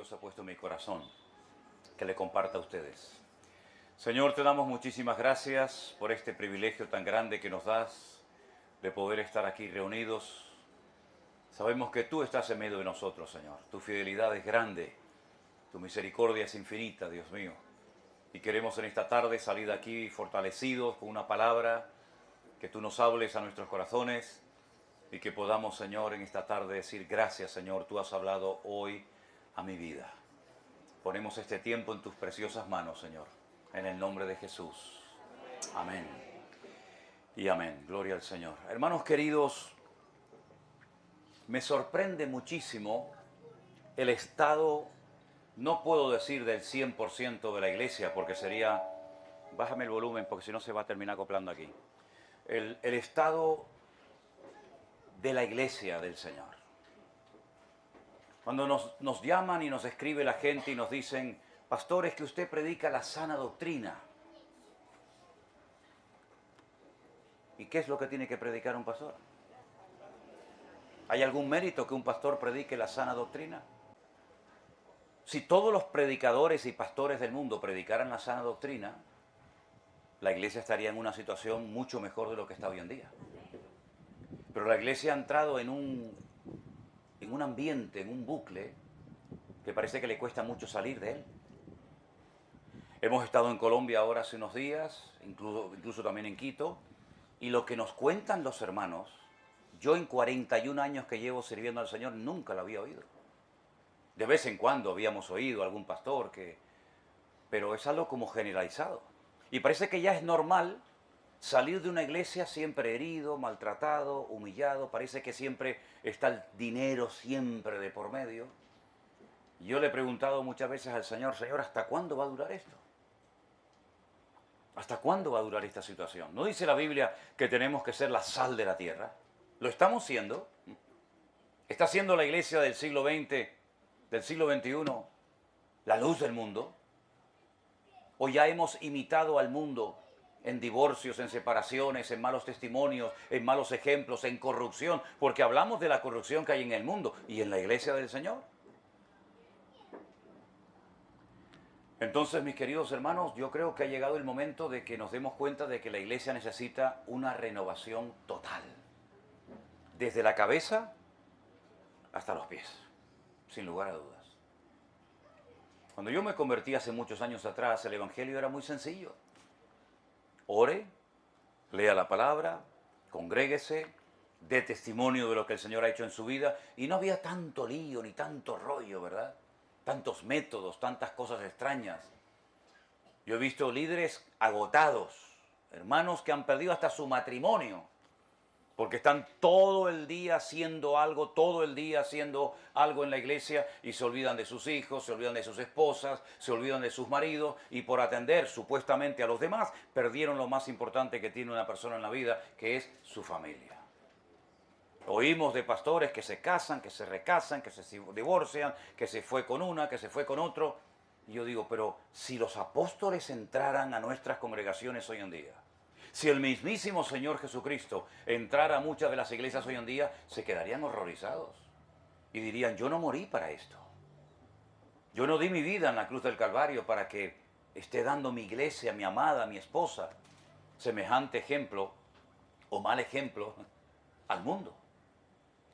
Dios ha puesto en mi corazón que le comparta a ustedes. Señor, te damos muchísimas gracias por este privilegio tan grande que nos das de poder estar aquí reunidos. Sabemos que tú estás en medio de nosotros, Señor. Tu fidelidad es grande, tu misericordia es infinita, Dios mío. Y queremos en esta tarde salir de aquí fortalecidos con una palabra, que tú nos hables a nuestros corazones y que podamos, Señor, en esta tarde decir gracias, Señor, tú has hablado hoy a mi vida. Ponemos este tiempo en tus preciosas manos, Señor, en el nombre de Jesús. Amén. Y amén. Gloria al Señor. Hermanos queridos, me sorprende muchísimo el estado, no puedo decir del 100% de la iglesia, porque sería, bájame el volumen porque si no se va a terminar acoplando aquí, el estado de la iglesia del Señor. Cuando nos llaman y nos escribe la gente y nos dicen, pastor, es que usted predica la sana doctrina. ¿Y qué es lo que tiene que predicar un pastor? ¿Hay algún mérito que un pastor predique la sana doctrina? Si todos los predicadores y pastores del mundo predicaran la sana doctrina, la iglesia estaría en una situación mucho mejor de lo que está hoy en día. Pero la iglesia ha entrado en un ambiente, en un bucle, que parece que le cuesta mucho salir de él. Hemos estado en Colombia ahora hace unos días, incluso también en Quito, y lo que nos cuentan los hermanos, yo en 41 años que llevo sirviendo al Señor nunca lo había oído. De vez en cuando habíamos oído a algún pastor, pero es algo como generalizado. Y parece que ya es normal salir de una iglesia siempre herido, maltratado, humillado. Parece que siempre está el dinero siempre de por medio. Yo le he preguntado muchas veces al Señor, Señor, ¿hasta cuándo va a durar esto? ¿Hasta cuándo va a durar esta situación? ¿No dice la Biblia que tenemos que ser la sal de la tierra? ¿Lo estamos siendo? ¿Está siendo la iglesia del siglo XX, del siglo XXI, la luz del mundo? ¿O ya hemos imitado al mundo en divorcios, en separaciones, en malos testimonios, en malos ejemplos, en corrupción? Porque hablamos de la corrupción que hay en el mundo y en la iglesia del Señor. Entonces, mis queridos hermanos, yo creo que ha llegado el momento de que nos demos cuenta de que la iglesia necesita una renovación total. Desde la cabeza hasta los pies, sin lugar a dudas. Cuando yo me convertí hace muchos años atrás, el evangelio era muy sencillo. Ore, lea la palabra, congréguese, dé testimonio de lo que el Señor ha hecho en su vida, y no había tanto lío ni tanto rollo, ¿verdad? Tantos métodos, tantas cosas extrañas. Yo he visto líderes agotados, hermanos que han perdido hasta su matrimonio, porque están todo el día haciendo algo, todo el día haciendo algo en la iglesia y se olvidan de sus hijos, se olvidan de sus esposas, se olvidan de sus maridos y por atender supuestamente a los demás, perdieron lo más importante que tiene una persona en la vida, que es su familia. Oímos de pastores que se casan, que se recasan, que se divorcian, que se fue con una, que se fue con otro. Y yo digo, pero si los apóstoles entraran a nuestras congregaciones hoy en día, si el mismísimo Señor Jesucristo entrara a muchas de las iglesias hoy en día, se quedarían horrorizados. Y dirían, yo no morí para esto. Yo no di mi vida en la cruz del Calvario para que esté dando mi iglesia, mi amada, mi esposa, semejante ejemplo o mal ejemplo al mundo.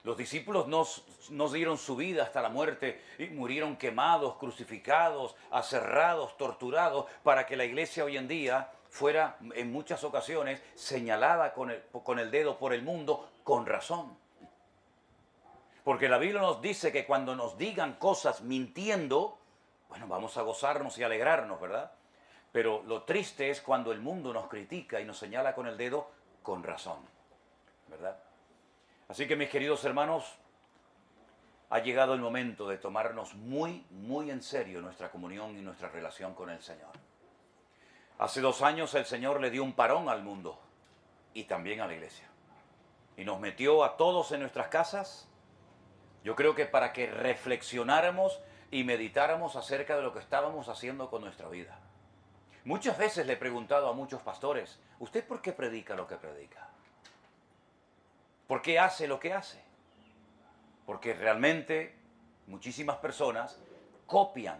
Los discípulos no dieron su vida hasta la muerte y murieron quemados, crucificados, aserrados, torturados, para que la iglesia hoy en día fuera en muchas ocasiones señalada con el dedo por el mundo con razón. Porque la Biblia nos dice que cuando nos digan cosas mintiendo, bueno, vamos a gozarnos y alegrarnos, ¿verdad? Pero lo triste es cuando el mundo nos critica y nos señala con el dedo con razón, ¿verdad? Así que mis queridos hermanos, ha llegado el momento de tomarnos muy, muy en serio nuestra comunión y nuestra relación con el Señor. Hace 2 años el Señor le dio un parón al mundo y también a la iglesia. Y nos metió a todos en nuestras casas, yo creo que para que reflexionáramos y meditáramos acerca de lo que estábamos haciendo con nuestra vida. Muchas veces le he preguntado a muchos pastores, ¿usted por qué predica lo que predica? ¿Por qué hace lo que hace? Porque realmente muchísimas personas copian,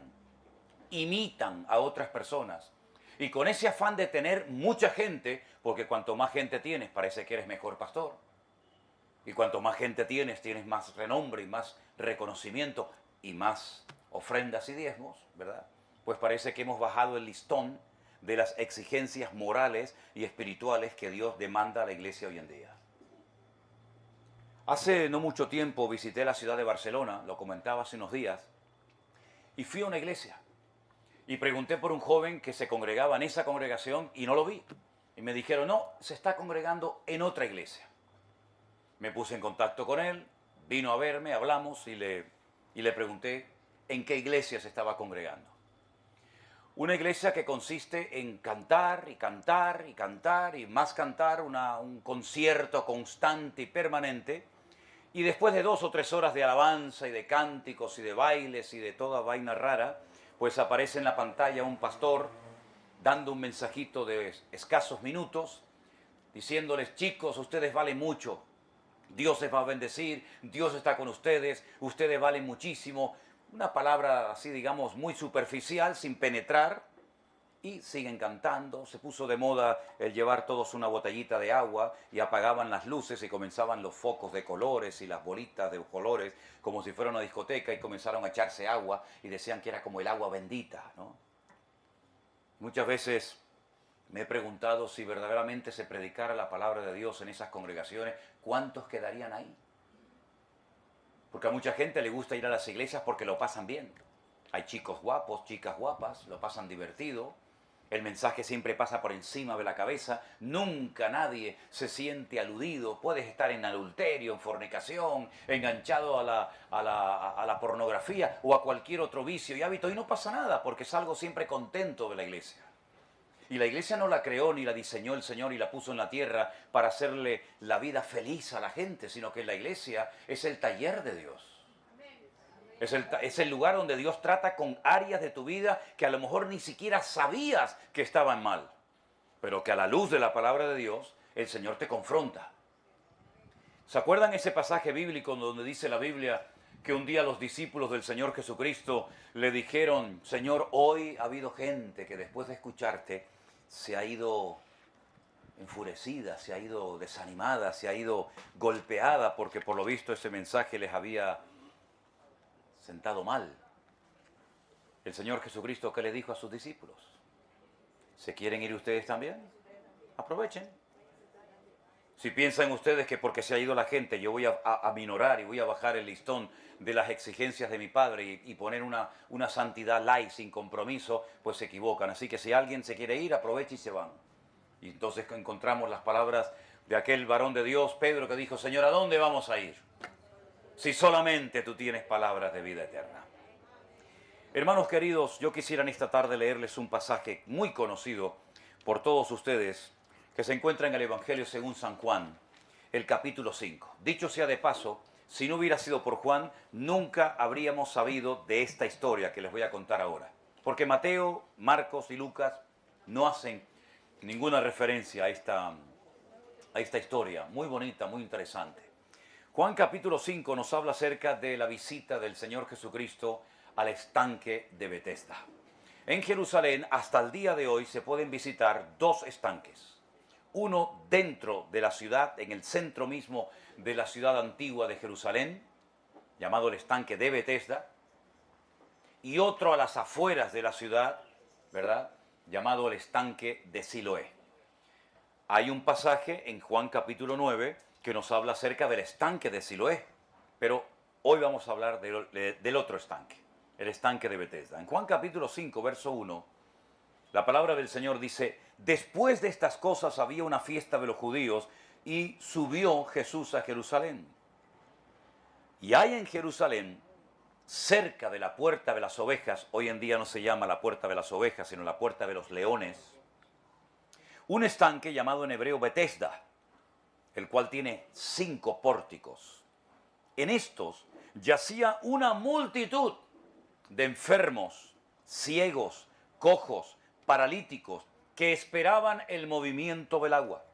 imitan a otras personas. Y con ese afán de tener mucha gente, porque cuanto más gente tienes, parece que eres mejor pastor. Y cuanto más gente tienes, tienes más renombre y más reconocimiento y más ofrendas y diezmos, ¿verdad? Pues parece que hemos bajado el listón de las exigencias morales y espirituales que Dios demanda a la iglesia hoy en día. Hace no mucho tiempo visité la ciudad de Barcelona, lo comentaba hace unos días, y fui a una iglesia. Y pregunté por un joven que se congregaba en esa congregación y no lo vi. Y me dijeron, no, se está congregando en otra iglesia. Me puse en contacto con él, vino a verme, hablamos y le pregunté en qué iglesia se estaba congregando. Una iglesia que consiste en cantar y cantar y cantar y más cantar, un concierto constante y permanente. Y después de 2 o 3 horas de alabanza y de cánticos y de bailes y de toda vaina rara, pues aparece en la pantalla un pastor dando un mensajito de escasos minutos, diciéndoles, chicos, ustedes valen mucho, Dios les va a bendecir, Dios está con ustedes, ustedes valen muchísimo. Una palabra así, digamos, muy superficial, sin penetrar, y siguen cantando. Se puso de moda el llevar todos una botellita de agua y apagaban las luces y comenzaban los focos de colores y las bolitas de colores como si fuera una discoteca y comenzaron a echarse agua y decían que era como el agua bendita, ¿no? Muchas veces me he preguntado si verdaderamente se predicara la palabra de Dios en esas congregaciones, ¿cuántos quedarían ahí? Porque a mucha gente le gusta ir a las iglesias porque lo pasan bien. Hay chicos guapos, chicas guapas, lo pasan divertido. El mensaje siempre pasa por encima de la cabeza. Nunca nadie se siente aludido. Puedes estar en adulterio, en fornicación, enganchado a la pornografía o a cualquier otro vicio y hábito y no pasa nada porque salgo siempre contento de la iglesia. Y la iglesia no la creó ni la diseñó el Señor y la puso en la tierra para hacerle la vida feliz a la gente, sino que la iglesia es el taller de Dios. Es el lugar donde Dios trata con áreas de tu vida que a lo mejor ni siquiera sabías que estaban mal, pero que a la luz de la palabra de Dios el Señor te confronta. ¿Se acuerdan ese pasaje bíblico donde dice la Biblia que un día los discípulos del Señor Jesucristo le dijeron, Señor, hoy ha habido gente que después de escucharte se ha ido enfurecida, se ha ido desanimada, se ha ido golpeada porque por lo visto ese mensaje les había sentado mal? El Señor Jesucristo, ¿qué le dijo a sus discípulos? ¿Se quieren ir ustedes también? Aprovechen. Si piensan ustedes que porque se ha ido la gente yo voy a minorar y voy a bajar el listón de las exigencias de mi Padre y poner una santidad light, sin compromiso, pues se equivocan. Así que si alguien se quiere ir, aproveche y se van. Y entonces encontramos las palabras de aquel varón de Dios, Pedro, que dijo, Señor, ¿a dónde vamos a ir? Si solamente tú tienes palabras de vida eterna. Hermanos queridos, yo quisiera en esta tarde leerles un pasaje muy conocido por todos ustedes, que se encuentra en el Evangelio según San Juan, el capítulo 5. Dicho sea de paso, si no hubiera sido por Juan, nunca habríamos sabido de esta historia que les voy a contar ahora. Porque Mateo, Marcos y Lucas no hacen ninguna referencia a esta historia, muy bonita, muy interesante. Juan capítulo 5 nos habla acerca de la visita del Señor Jesucristo al estanque de Betesda. En Jerusalén, hasta el día de hoy, se pueden visitar 2 estanques. Uno dentro de la ciudad, en el centro mismo de la ciudad antigua de Jerusalén, llamado el estanque de Betesda, y otro a las afueras de la ciudad, ¿verdad?, llamado el estanque de Siloé. Hay un pasaje en Juan capítulo 9 que nos habla acerca del estanque de Siloé, pero hoy vamos a hablar del otro estanque, el estanque de Betesda. En Juan capítulo 5, verso 1, la palabra del Señor dice, después de estas cosas había una fiesta de los judíos y subió Jesús a Jerusalén. Y hay en Jerusalén, cerca de la puerta de las ovejas, hoy en día no se llama la puerta de las ovejas, sino la puerta de los leones, un estanque llamado en hebreo Betesda, el cual tiene 5 pórticos. En estos yacía una multitud de enfermos, ciegos, cojos, paralíticos, que esperaban el movimiento del agua.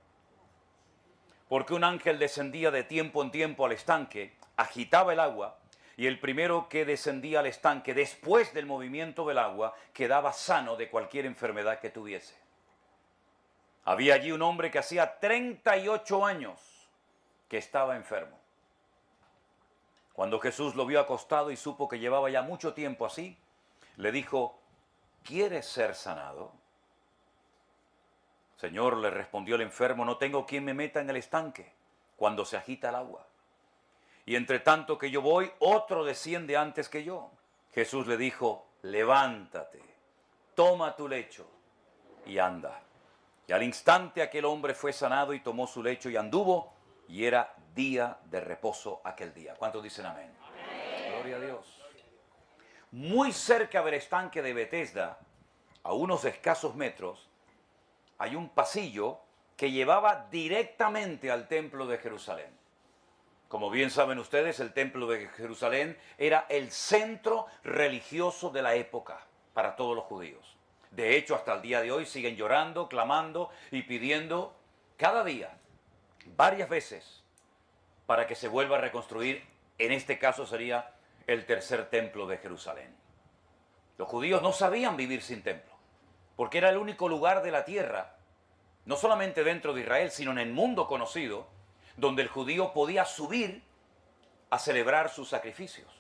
Porque un ángel descendía de tiempo en tiempo al estanque, agitaba el agua, y el primero que descendía al estanque después del movimiento del agua quedaba sano de cualquier enfermedad que tuviese. Había allí un hombre que hacía 38 años que estaba enfermo. Cuando Jesús lo vio acostado y supo que llevaba ya mucho tiempo así, le dijo: ¿quieres ser sanado? Señor, le respondió el enfermo, no tengo quien me meta en el estanque cuando se agita el agua. Y entre tanto que yo voy, otro desciende antes que yo. Jesús le dijo: levántate, toma tu lecho y anda. Y al instante aquel hombre fue sanado y tomó su lecho y anduvo, y era día de reposo aquel día. ¿Cuántos dicen amén? Amén. Gloria a Dios. Muy cerca del estanque de Betesda, a unos escasos metros, hay un pasillo que llevaba directamente al templo de Jerusalén. Como bien saben ustedes, el templo de Jerusalén era el centro religioso de la época para todos los judíos. De hecho, hasta el día de hoy siguen llorando, clamando y pidiendo cada día, varias veces, para que se vuelva a reconstruir. En este caso sería el tercer templo de Jerusalén. Los judíos no sabían vivir sin templo, porque era el único lugar de la tierra, no solamente dentro de Israel, sino en el mundo conocido, donde el judío podía subir a celebrar sus sacrificios.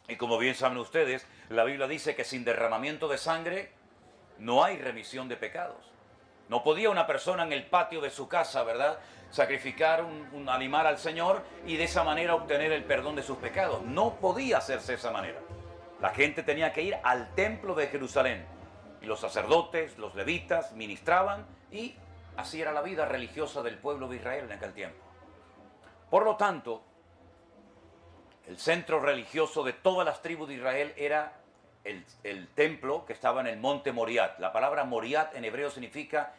Y como bien saben ustedes, la Biblia dice que sin derramamiento de sangre no hay remisión de pecados. No podía una persona en el patio de su casa, ¿verdad?, sacrificar un animal al Señor y de esa manera obtener el perdón de sus pecados. No podía hacerse de esa manera. La gente tenía que ir al templo de Jerusalén. Y los sacerdotes, los levitas, ministraban, y así era la vida religiosa del pueblo de Israel en aquel tiempo. Por lo tanto, el centro religioso de todas las tribus de Israel era el templo que estaba en el monte Moriat. La palabra Moriat en hebreo significa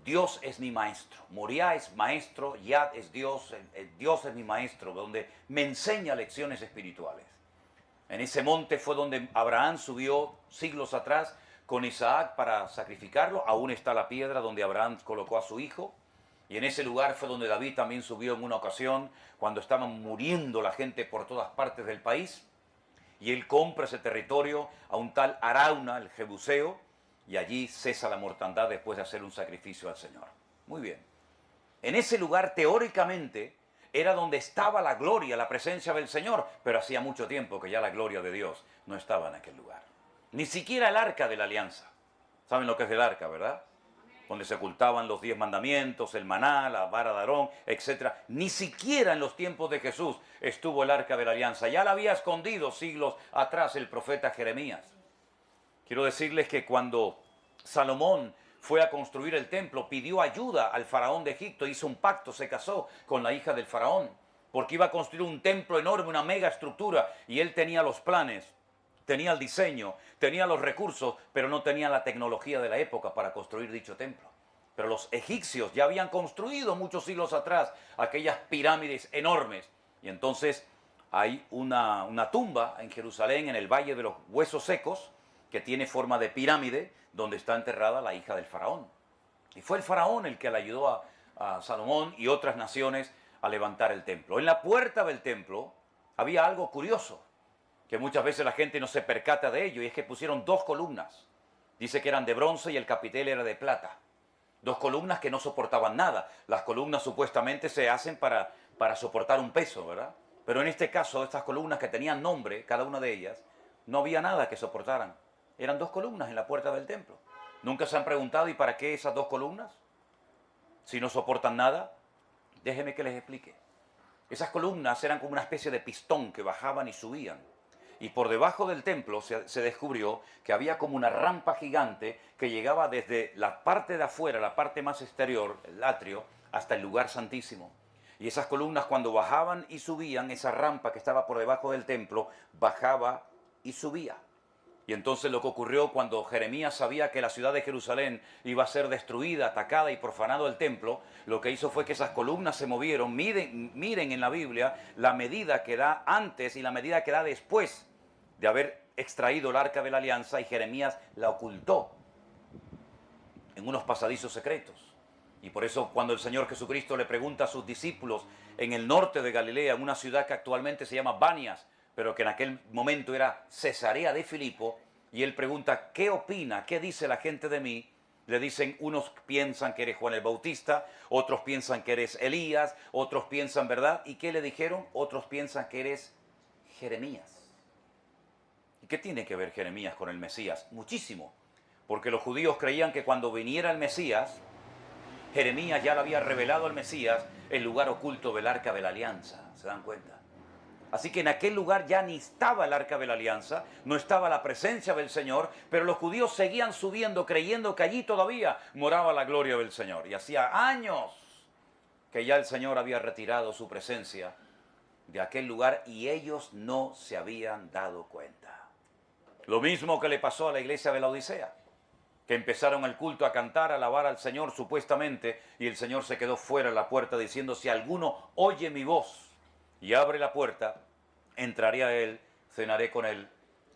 Dios es mi maestro. Moriah es maestro, Yad es Dios, Dios es mi maestro, donde me enseña lecciones espirituales. En ese monte fue donde Abraham subió siglos atrás con Isaac para sacrificarlo. Aún está la piedra donde Abraham colocó a su hijo. Y en ese lugar fue donde David también subió en una ocasión, cuando estaban muriendo la gente por todas partes del país. Y él compra ese territorio a un tal Arauna, el Jebuseo, y allí cesa la mortandad después de hacer un sacrificio al Señor. Muy bien. En ese lugar, teóricamente, era donde estaba la gloria, la presencia del Señor, pero hacía mucho tiempo que ya la gloria de Dios no estaba en aquel lugar. Ni siquiera el arca de la alianza. ¿Saben lo que es el arca, verdad? Donde se ocultaban los 10 mandamientos, el maná, la vara de Aarón, etc. Ni siquiera en los tiempos de Jesús estuvo el arca de la alianza. Ya la había escondido siglos atrás el profeta Jeremías. Quiero decirles que cuando Salomón fue a construir el templo, pidió ayuda al faraón de Egipto, hizo un pacto, se casó con la hija del faraón, porque iba a construir un templo enorme, una mega estructura, y él tenía los planes, tenía el diseño, tenía los recursos, pero no tenía la tecnología de la época para construir dicho templo. Pero los egipcios ya habían construido muchos siglos atrás aquellas pirámides enormes, y entonces hay una tumba en Jerusalén, en el Valle de los Huesos Secos, que tiene forma de pirámide, donde está enterrada la hija del faraón. Y fue el faraón el que le ayudó a Salomón y otras naciones a levantar el templo. En la puerta del templo había algo curioso, que muchas veces la gente no se percata de ello, y es que pusieron 2 columnas. Dice que eran de bronce y el capitel era de plata. 2 columnas que no soportaban nada. Las columnas supuestamente se hacen para soportar un peso, ¿verdad? Pero en este caso, estas columnas que tenían nombre, cada una de ellas, no había nada que soportaran. Eran 2 columnas en la puerta del templo. ¿Nunca se han preguntado, ¿y para qué esas 2 columnas? Si no soportan nada, déjenme que les explique. Esas columnas eran como una especie de pistón que bajaban y subían. Y por debajo del templo se descubrió que había como una rampa gigante que llegaba desde la parte de afuera, la parte más exterior, el atrio, hasta el lugar santísimo. Y esas columnas, cuando bajaban y subían, esa rampa que estaba por debajo del templo, bajaba y subía. Y entonces lo que ocurrió cuando Jeremías sabía que la ciudad de Jerusalén iba a ser destruida, atacada y profanado el templo, lo que hizo fue que esas columnas se movieron. Miren en la Biblia la medida que da antes y la medida que da después de haber extraído el arca de la alianza, y Jeremías la ocultó en unos pasadizos secretos. Y por eso cuando el Señor Jesucristo le pregunta a sus discípulos en el norte de Galilea, en una ciudad que actualmente se llama Banias, pero que en aquel momento era Cesarea de Filipo, y él pregunta, ¿qué opina? ¿Qué dice la gente de mí? Le dicen, unos piensan que eres Juan el Bautista, otros piensan que eres Elías, otros piensan, ¿verdad? ¿Y qué le dijeron? Otros piensan que eres Jeremías. ¿Y qué tiene que ver Jeremías con el Mesías? Muchísimo, porque los judíos creían que cuando viniera el Mesías, Jeremías ya le había revelado al Mesías el lugar oculto del Arca de la Alianza, ¿se dan cuenta? Así que en aquel lugar ya ni estaba el Arca de la Alianza, no estaba la presencia del Señor, pero los judíos seguían subiendo creyendo que allí todavía moraba la gloria del Señor. Y hacía años que ya el Señor había retirado su presencia de aquel lugar y ellos no se habían dado cuenta. Lo mismo que le pasó a la iglesia de la Odisea, que empezaron el culto a cantar, a alabar al Señor supuestamente, y el Señor se quedó fuera de la puerta diciendo, si alguno oye mi voz y abre la puerta, entraré a él, cenaré con él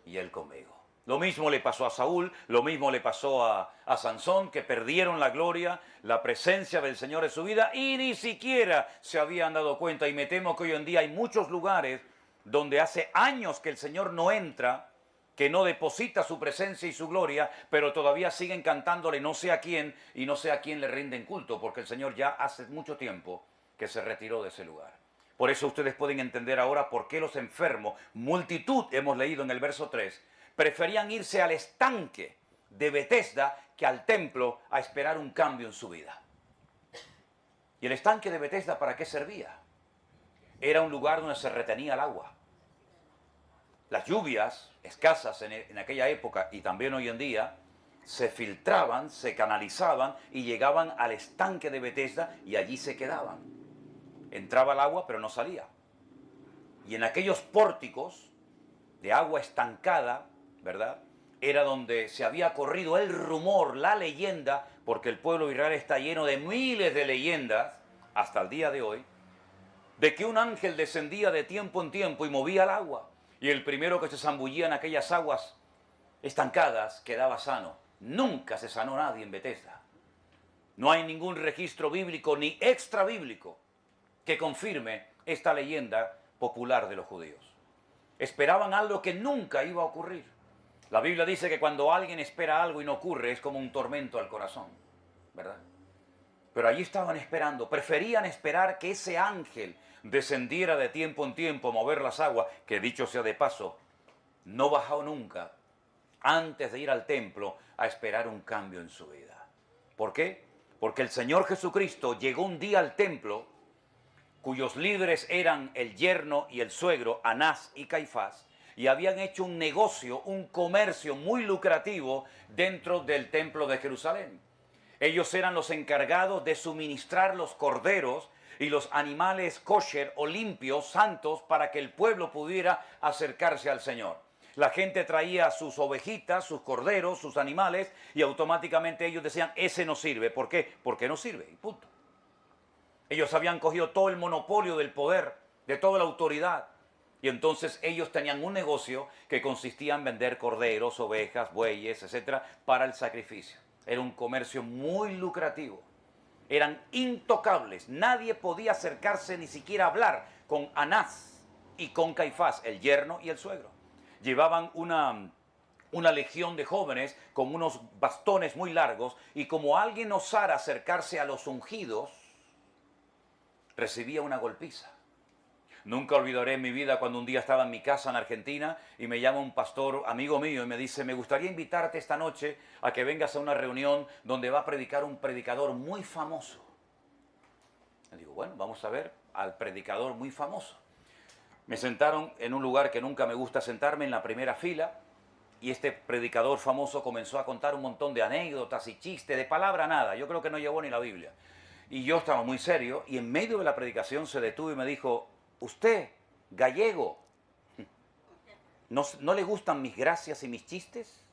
y él conmigo. Lo mismo le pasó a Saúl, lo mismo le pasó a Sansón, que perdieron la gloria, la presencia del Señor en su vida y ni siquiera se habían dado cuenta. Y me temo que hoy en día hay muchos lugares donde hace años que el Señor no entra, que no deposita su presencia y su gloria, pero todavía siguen cantándole no sé a quién y no sé a quién le rinden culto, porque el Señor ya hace mucho tiempo que se retiró de ese lugar. Por eso ustedes pueden entender ahora por qué los enfermos, multitud, hemos leído en el verso 3, preferían irse al estanque de Betesda que al templo a esperar un cambio en su vida. ¿Y el estanque de Betesda para qué servía? Era un lugar donde se retenía el agua. Las lluvias escasas en aquella época y también hoy en día se filtraban, se canalizaban y llegaban al estanque de Betesda y allí se quedaban. Entraba el agua pero no salía. Y en aquellos pórticos de agua estancada, ¿verdad? Era donde se había corrido el rumor, la leyenda, porque el pueblo de Israel está lleno de miles de leyendas hasta el día de hoy, de que un ángel descendía de tiempo en tiempo y movía el agua. Y el primero que se zambullía en aquellas aguas estancadas quedaba sano. Nunca se sanó nadie en Betesda. No hay ningún registro bíblico ni extra bíblico que confirme esta leyenda popular de los judíos. Esperaban algo que nunca iba a ocurrir. La Biblia dice que cuando alguien espera algo y no ocurre es como un tormento al corazón, ¿verdad? Pero allí estaban esperando, preferían esperar que ese ángel descendiera de tiempo en tiempo a mover las aguas, que dicho sea de paso, no bajó nunca antes de ir al templo a esperar un cambio en su vida. ¿Por qué? Porque el Señor Jesucristo llegó un día al templo, cuyos líderes eran el yerno y el suegro, Anás y Caifás, y habían hecho un negocio, un comercio muy lucrativo dentro del templo de Jerusalén. Ellos eran los encargados de suministrar los corderos y los animales kosher o limpios, santos, para que el pueblo pudiera acercarse al Señor. La gente traía sus ovejitas, sus corderos, sus animales, y automáticamente ellos decían, ese no sirve. ¿Por qué? Porque no sirve, y punto. Ellos habían cogido todo el monopolio del poder, de toda la autoridad. Y entonces ellos tenían un negocio que consistía en vender corderos, ovejas, bueyes, etcétera, para el sacrificio. Era un comercio muy lucrativo. Eran intocables. Nadie podía acercarse ni siquiera a hablar con Anás y con Caifás, el yerno y el suegro. Llevaban una legión de jóvenes con unos bastones muy largos y como alguien osara acercarse a los ungidos, recibía una golpiza. Nunca olvidaré en mi vida cuando un día estaba en mi casa en Argentina y me llama un pastor amigo mío y me dice, me gustaría invitarte esta noche a que vengas a una reunión donde va a predicar un predicador muy famoso. Le digo, bueno, vamos a ver al predicador muy famoso. Me sentaron en un lugar que nunca me gusta sentarme, en la primera fila, y este predicador famoso comenzó a contar un montón de anécdotas y chistes, de palabra nada, yo creo que no llevó ni la Biblia. Y yo estaba muy serio y en medio de la predicación se detuvo y me dijo, usted, gallego, ¿no le gustan mis gracias y mis chistes?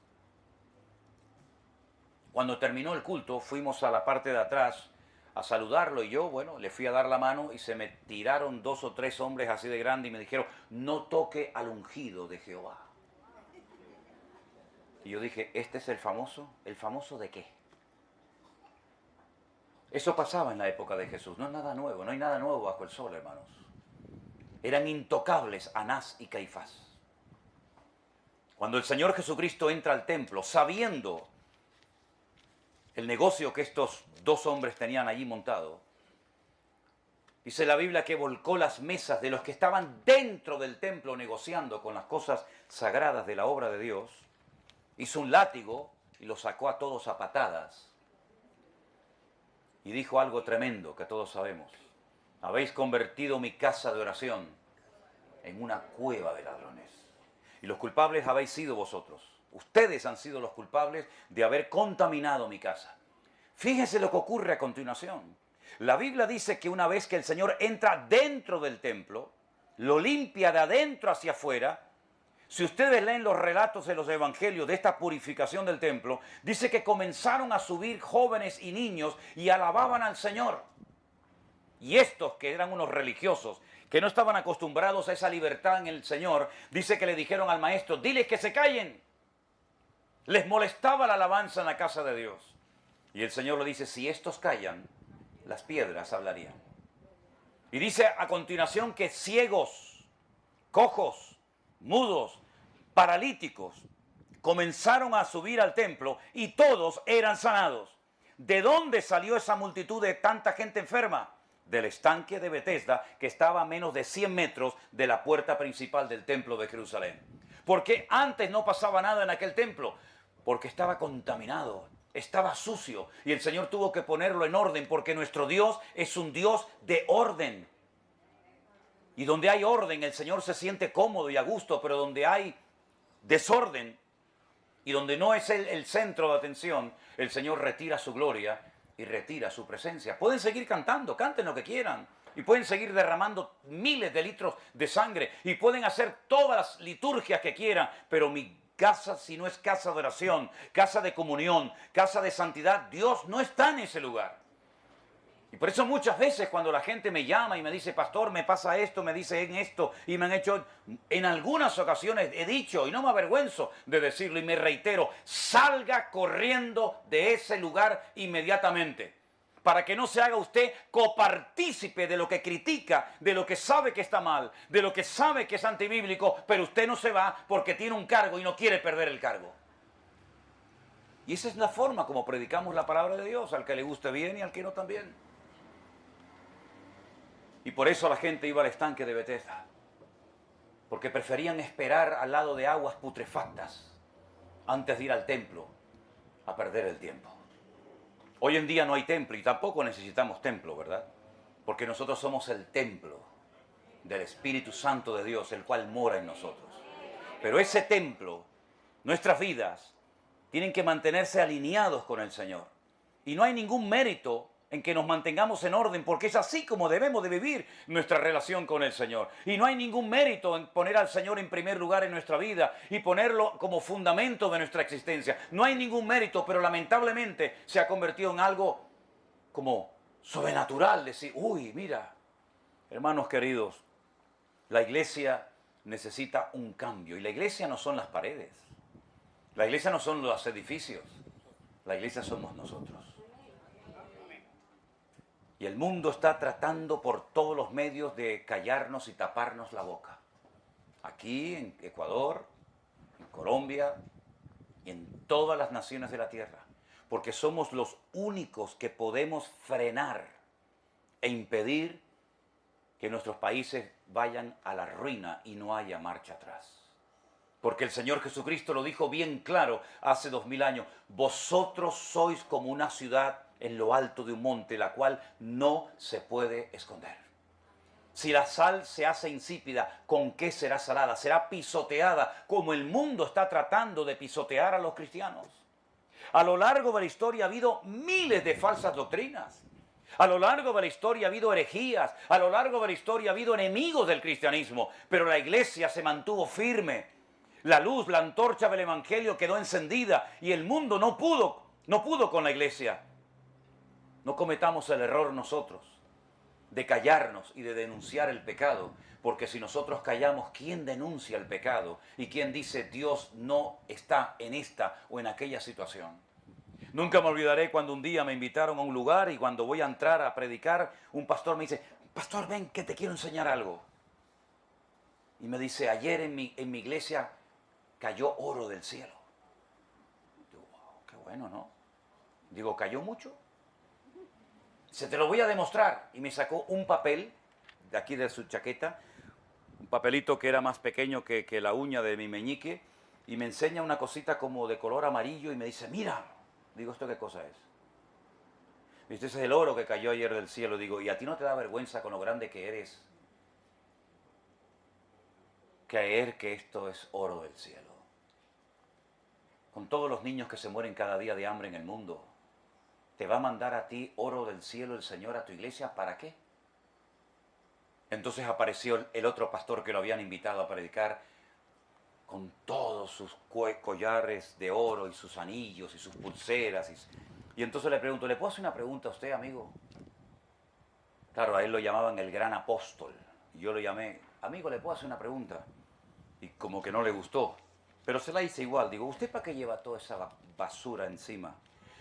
Cuando terminó el culto, fuimos a la parte de atrás a saludarlo y yo, bueno, le fui a dar la mano y se me tiraron 2 o 3 hombres así de grande y me dijeron, no toque al ungido de Jehová. Y yo dije, ¿este es el famoso? ¿El famoso de qué? Eso pasaba en la época de Jesús, no es nada nuevo, no hay nada nuevo bajo el sol, hermanos. Eran intocables Anás y Caifás. Cuando el Señor Jesucristo entra al templo, sabiendo el negocio que estos dos hombres tenían allí montado, dice la Biblia que volcó las mesas de los que estaban dentro del templo negociando con las cosas sagradas de la obra de Dios, hizo un látigo y los sacó a todos a patadas. Y dijo algo tremendo que todos sabemos: habéis convertido mi casa de oración en una cueva de ladrones. Y los culpables habéis sido vosotros. Ustedes han sido los culpables de haber contaminado mi casa. Fíjese lo que ocurre a continuación. La Biblia dice que una vez que el Señor entra dentro del templo, lo limpia de adentro hacia afuera. Si ustedes leen los relatos de los evangelios de esta purificación del templo, dice que comenzaron a subir jóvenes y niños y alababan al Señor. Y estos, que eran unos religiosos, que no estaban acostumbrados a esa libertad en el Señor, dice que le dijeron al maestro: diles que se callen. Les molestaba la alabanza en la casa de Dios. Y el Señor le dice: si estos callan, las piedras hablarían. Y dice a continuación que ciegos, cojos, mudos, paralíticos comenzaron a subir al templo y todos eran sanados. ¿De dónde salió esa multitud de tanta gente enferma? Del estanque de Betesda, que estaba a menos de 100 metros de la puerta principal del templo de Jerusalén. ¿Por qué antes no pasaba nada en aquel templo? Porque estaba contaminado, estaba sucio, y el Señor tuvo que ponerlo en orden, porque nuestro Dios es un Dios de orden. Y donde hay orden, el Señor se siente cómodo y a gusto, pero donde hay desorden y donde no es el centro de atención, el Señor retira su gloria y retira su presencia. Pueden seguir cantando, canten lo que quieran, y pueden seguir derramando miles de litros de sangre, y pueden hacer todas las liturgias que quieran, pero mi casa, si no es casa de oración, casa de comunión, casa de santidad, Dios no está en ese lugar. Y por eso muchas veces cuando la gente me llama y me dice: pastor, me pasa esto, me dicen esto, y me han hecho, en algunas ocasiones he dicho, y no me avergüenzo de decirlo, y me reitero: salga corriendo de ese lugar inmediatamente, para que no se haga usted copartícipe de lo que critica, de lo que sabe que está mal, de lo que sabe que es antibíblico, pero usted no se va porque tiene un cargo y no quiere perder el cargo. Y esa es la forma como predicamos la palabra de Dios, al que le guste bien y al que no también. Y por eso la gente iba al estanque de Betesda, porque preferían esperar al lado de aguas putrefactas antes de ir al templo a perder el tiempo. Hoy en día no hay templo y tampoco necesitamos templo, ¿verdad? Porque nosotros somos el templo del Espíritu Santo de Dios, el cual mora en nosotros. Pero ese templo, nuestras vidas, tienen que mantenerse alineados con el Señor. Y no hay ningún mérito en que nos mantengamos en orden, porque es así como debemos de vivir nuestra relación con el Señor. Y no hay ningún mérito en poner al Señor en primer lugar en nuestra vida y ponerlo como fundamento de nuestra existencia. No hay ningún mérito, pero lamentablemente se ha convertido en algo como sobrenatural. Decir: uy, mira, hermanos queridos, la iglesia necesita un cambio. Y la iglesia no son las paredes. La iglesia no son los edificios. La iglesia somos nosotros. Y el mundo está tratando por todos los medios de callarnos y taparnos la boca. Aquí, en Ecuador, en Colombia y en todas las naciones de la tierra. Porque somos los únicos que podemos frenar e impedir que nuestros países vayan a la ruina y no haya marcha atrás. Porque el Señor Jesucristo lo dijo bien claro hace 2000 años: vosotros sois como una ciudad en lo alto de un monte, la cual no se puede esconder. Si la sal se hace insípida, ¿con qué será salada? Será pisoteada, como el mundo está tratando de pisotear a los cristianos. A lo largo de la historia ha habido miles de falsas doctrinas. A lo largo de la historia ha habido herejías. A lo largo de la historia ha habido enemigos del cristianismo. Pero la iglesia se mantuvo firme. La luz, la antorcha del evangelio quedó encendida y el mundo no pudo con la iglesia. No cometamos el error nosotros de callarnos y de denunciar el pecado, porque si nosotros callamos, ¿quién denuncia el pecado? ¿Y quién dice: Dios no está en esta o en aquella situación? Nunca me olvidaré cuando un día me invitaron a un lugar y cuando voy a entrar a predicar, un pastor me dice: pastor, ven que te quiero enseñar algo. Y me dice: ayer en mi iglesia cayó oro del cielo. Digo, wow, qué bueno, ¿no? Digo, ¿cayó mucho? Se te lo voy a demostrar. Y me sacó un papel de aquí de su chaqueta, un papelito que era más pequeño que la uña de mi meñique, y me enseña una cosita como de color amarillo y me dice, mira. Digo, ¿esto qué cosa es? Dice, ese es el oro que cayó ayer del cielo. Digo, ¿y a ti no te da vergüenza con lo grande que eres creer que esto es oro del cielo? Con todos los niños que se mueren cada día de hambre en el mundo, ¿te va a mandar a ti oro del cielo el Señor a tu iglesia? ¿Para qué? Entonces apareció el otro pastor que lo habían invitado a predicar con todos sus collares de oro y sus anillos y sus pulseras. Y entonces le pregunto, ¿le puedo hacer una pregunta a usted, amigo? Claro, a él lo llamaban el gran apóstol. Y yo lo llamé, amigo, ¿le puedo hacer una pregunta? Y como que no le gustó. Pero se la hice igual. Digo, ¿usted para qué lleva toda esa basura encima?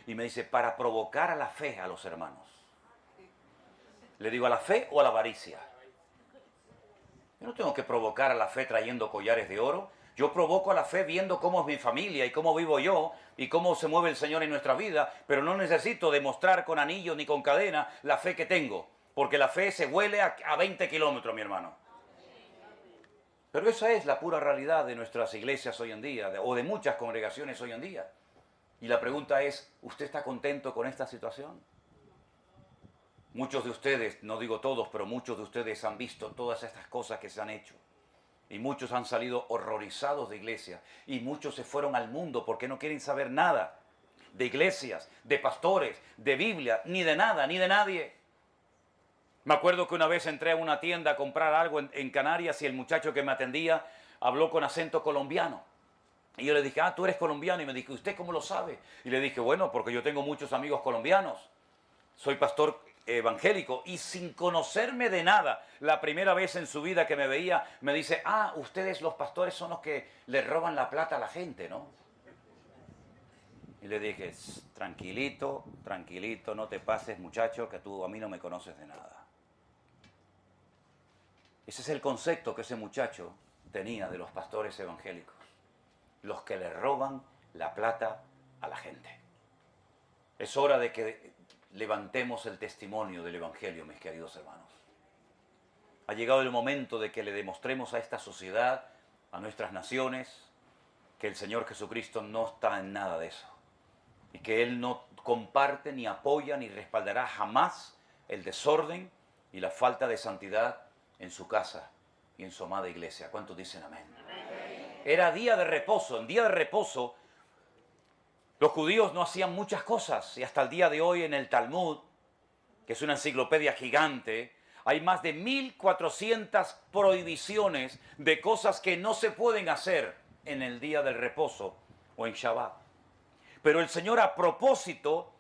Y me dice, para provocar a la fe a los hermanos. Le digo, ¿a la fe o a la avaricia? Yo no tengo que provocar a la fe trayendo collares de oro. Yo provoco a la fe viendo cómo es mi familia y cómo vivo yo y cómo se mueve el Señor en nuestra vida, pero no necesito demostrar con anillos ni con cadena la fe que tengo, porque la fe se huele a 20 kilómetros, mi hermano. Pero esa es la pura realidad de nuestras iglesias hoy en día, o de muchas congregaciones hoy en día. Y la pregunta es, ¿usted está contento con esta situación? Muchos de ustedes, no digo todos, pero muchos de ustedes han visto todas estas cosas que se han hecho. Y muchos han salido horrorizados de iglesia. Y muchos se fueron al mundo porque no quieren saber nada de iglesias, de pastores, de Biblia, ni de nada, ni de nadie. Me acuerdo que una vez entré a una tienda a comprar algo en Canarias y el muchacho que me atendía habló con acento colombiano. Y yo le dije, tú eres colombiano. Y me dijo, ¿usted cómo lo sabe? Y le dije, bueno, porque yo tengo muchos amigos colombianos. Soy pastor evangélico y sin conocerme de nada, la primera vez en su vida que me veía, me dice, ustedes los pastores son los que le roban la plata a la gente, ¿no? Y le dije, tranquilito, tranquilito, no te pases, muchacho, que tú a mí no me conoces de nada. Ese es el concepto que ese muchacho tenía de los pastores evangélicos, los que le roban la plata a la gente. Es hora de que levantemos el testimonio del Evangelio, mis queridos hermanos. Ha llegado el momento de que le demostremos a esta sociedad, a nuestras naciones, que el Señor Jesucristo no está en nada de eso. Y que Él no comparte, ni apoya, ni respaldará jamás el desorden y la falta de santidad en su casa y en su amada iglesia. ¿Cuántos dicen amén? Amén. Era día de reposo. En día de reposo los judíos no hacían muchas cosas y hasta el día de hoy en el Talmud, que es una enciclopedia gigante, hay más de 1400 prohibiciones de cosas que no se pueden hacer en el día del reposo o en Shabbat. Pero el Señor a propósito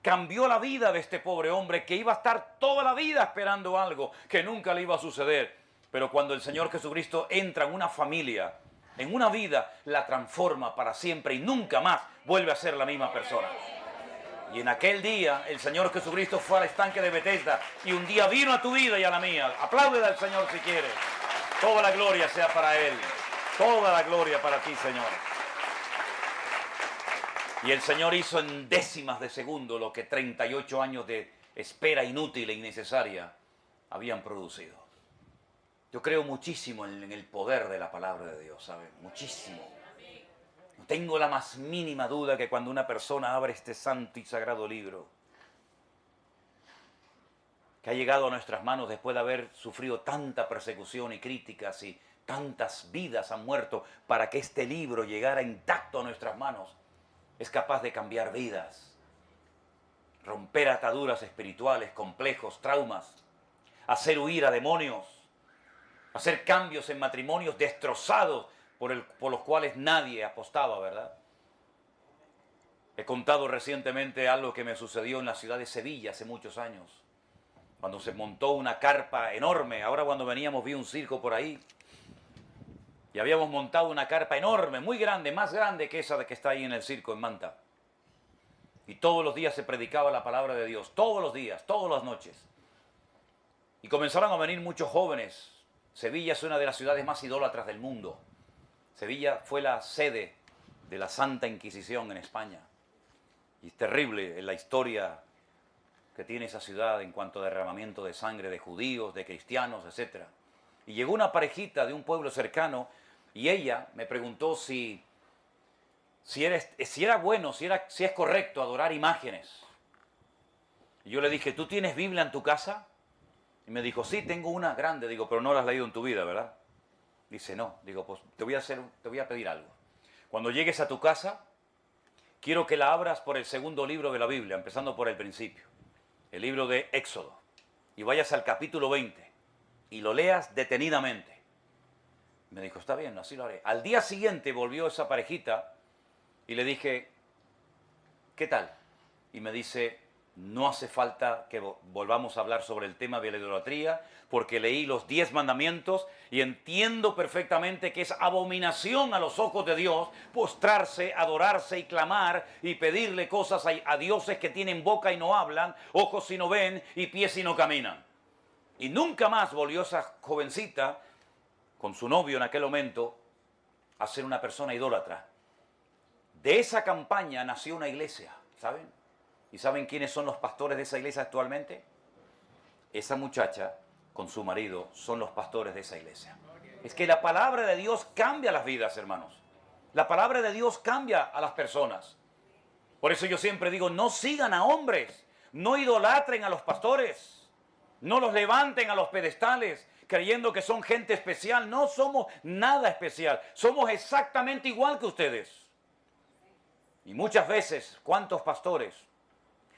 cambió la vida de este pobre hombre que iba a estar toda la vida esperando algo que nunca le iba a suceder. Pero cuando el Señor Jesucristo entra en una familia, en una vida, la transforma para siempre y nunca más vuelve a ser la misma persona. Y en aquel día el Señor Jesucristo fue al estanque de Betesda y un día vino a tu vida y a la mía. Apláudele al Señor si quieres. Toda la gloria sea para Él. Toda la gloria para ti, Señor. Y el Señor hizo en décimas de segundo lo que 38 años de espera inútil e innecesaria habían producido. Yo creo muchísimo en el poder de la palabra de Dios, ¿saben? Muchísimo. No tengo la más mínima duda que cuando una persona abre este santo y sagrado libro, que ha llegado a nuestras manos después de haber sufrido tanta persecución y críticas y tantas vidas han muerto para que este libro llegara intacto a nuestras manos, es capaz de cambiar vidas, romper ataduras espirituales, complejos, traumas, hacer huir a demonios, hacer cambios en matrimonios destrozados por los cuales nadie apostaba, ¿verdad? He contado recientemente algo que me sucedió en la ciudad de Sevilla hace muchos años, cuando se montó una carpa enorme. Ahora cuando veníamos vi un circo por ahí y habíamos montado una carpa enorme, muy grande, más grande que esa que está ahí en el circo en Manta. Y todos los días se predicaba la palabra de Dios, todos los días, todas las noches. Y comenzaron a venir muchos jóvenes. Sevilla es una de las ciudades más idólatras del mundo. Sevilla fue la sede de la Santa Inquisición en España. Y es terrible la historia que tiene esa ciudad en cuanto a derramamiento de sangre de judíos, de cristianos, etc. Y llegó una parejita de un pueblo cercano y ella me preguntó si era bueno, si es correcto adorar imágenes. Y yo le dije, ¿tú tienes Biblia en tu casa? Y me dijo, sí, tengo una grande. Digo, pero no la has leído en tu vida, ¿verdad? Dice, no. Digo, pues te voy a pedir algo. Cuando llegues a tu casa, quiero que la abras por el segundo libro de la Biblia, empezando por el principio, el libro de Éxodo, y vayas al capítulo 20 y lo leas detenidamente. Me dijo, está bien, así lo haré. Al día siguiente volvió esa parejita y le dije, ¿qué tal? Y me dice, no hace falta que volvamos a hablar sobre el tema de la idolatría, porque leí los 10 mandamientos y entiendo perfectamente que es abominación a los ojos de Dios postrarse, adorarse y clamar y pedirle cosas a dioses que tienen boca y no hablan, ojos y no ven y pies y no caminan. Y nunca más volvió esa jovencita con su novio en aquel momento a ser una persona idólatra. De esa campaña nació una iglesia, ¿saben? ¿Y saben quiénes son los pastores de esa iglesia actualmente? Esa muchacha con su marido son los pastores de esa iglesia. Es que la palabra de Dios cambia las vidas, hermanos. La palabra de Dios cambia a las personas. Por eso yo siempre digo, no sigan a hombres, no idolatren a los pastores, no los levanten a los pedestales creyendo que son gente especial. No somos nada especial, somos exactamente igual que ustedes. Y muchas veces, ¿cuántos pastores,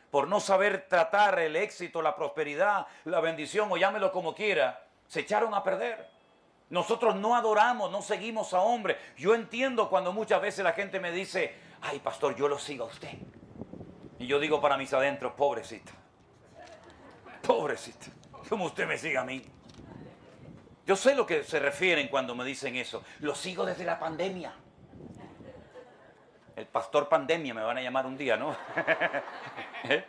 por no saber tratar el éxito, la prosperidad, la bendición, o llámelo como quiera, se echaron a perder? Nosotros no adoramos, no seguimos a hombres. Yo entiendo cuando muchas veces la gente me dice, ay pastor, yo lo sigo a usted. Y yo digo para mis adentros, pobrecita, pobrecita, ¿cómo usted me sigue a mí? Yo sé lo que se refieren cuando me dicen eso. Lo sigo desde la pandemia. El pastor pandemia me van a llamar un día, ¿no? ¿Eh?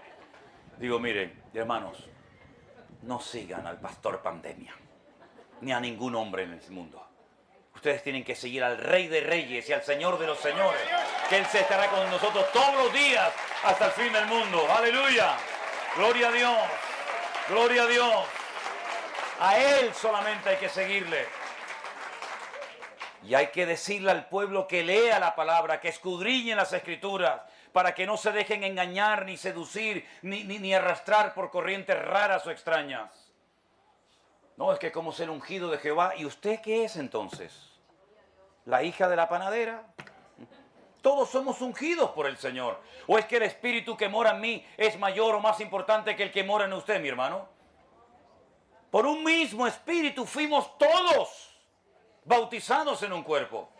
Digo, miren, hermanos, no sigan al pastor pandemia, ni a ningún hombre en el mundo. Ustedes tienen que seguir al Rey de Reyes y al Señor de los Señores, que Él se estará con nosotros todos los días hasta el fin del mundo. ¡Aleluya! ¡Gloria a Dios! ¡Gloria a Dios! A Él solamente hay que seguirle. Y hay que decirle al pueblo que lea la palabra, que escudriñe las Escrituras, para que no se dejen engañar, ni seducir, ni arrastrar por corrientes raras o extrañas. No, es que como ser ungido de Jehová. ¿Y usted qué es entonces? ¿La hija de la panadera? Todos somos ungidos por el Señor. ¿O es que el Espíritu que mora en mí es mayor o más importante que el que mora en usted, mi hermano? Por un mismo Espíritu fuimos todos bautizados en un cuerpo.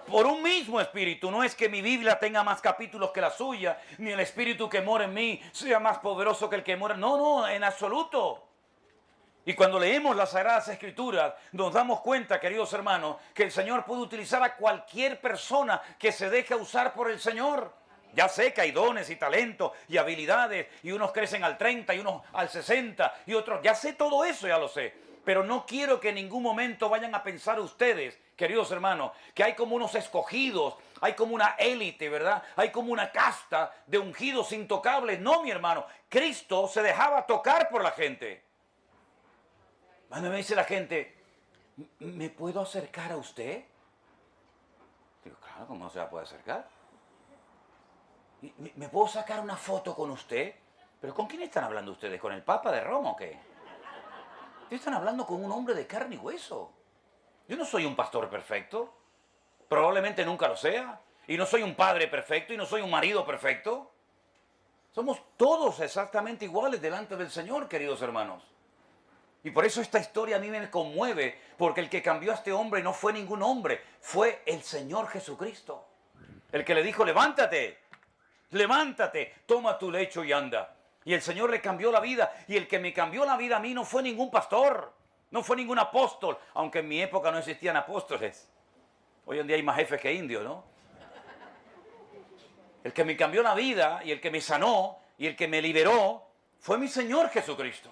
Por un mismo Espíritu. No es que mi Biblia tenga más capítulos que la suya, ni el Espíritu que mora en mí sea más poderoso que el que mora. No, no, en absoluto. Y cuando leemos las Sagradas Escrituras, nos damos cuenta, queridos hermanos, que el Señor puede utilizar a cualquier persona que se deje usar por el Señor. Ya sé que hay dones y talentos y habilidades, y unos crecen al 30 y unos al 60 y otros, ya sé todo eso, ya lo sé. Pero no quiero que en ningún momento vayan a pensar ustedes, queridos hermanos, que hay como unos escogidos, hay como una élite, ¿verdad? Hay como una casta de ungidos intocables. No, mi hermano, Cristo se dejaba tocar por la gente. Cuando me dice la gente, ¿me puedo acercar a usted? Digo, claro, ¿cómo no se la puede acercar? ¿Me puedo sacar una foto con usted? ¿Pero con quién están hablando ustedes? ¿Con el Papa de Roma o qué? Están hablando con un hombre de carne y hueso. Yo no soy un pastor perfecto. Probablemente nunca lo sea. Y no soy un padre perfecto y no soy un marido perfecto. Somos todos exactamente iguales delante del Señor, queridos hermanos. Y por eso esta historia a mí me conmueve, porque el que cambió a este hombre no fue ningún hombre, fue el Señor Jesucristo. El que le dijo, levántate, levántate, toma tu lecho y anda. Y el Señor le cambió la vida. Y el que me cambió la vida a mí no fue ningún pastor, no fue ningún apóstol, aunque en mi época no existían apóstoles. Hoy en día hay más jefes que indios, ¿no? El que me cambió la vida y el que me sanó y el que me liberó fue mi Señor Jesucristo.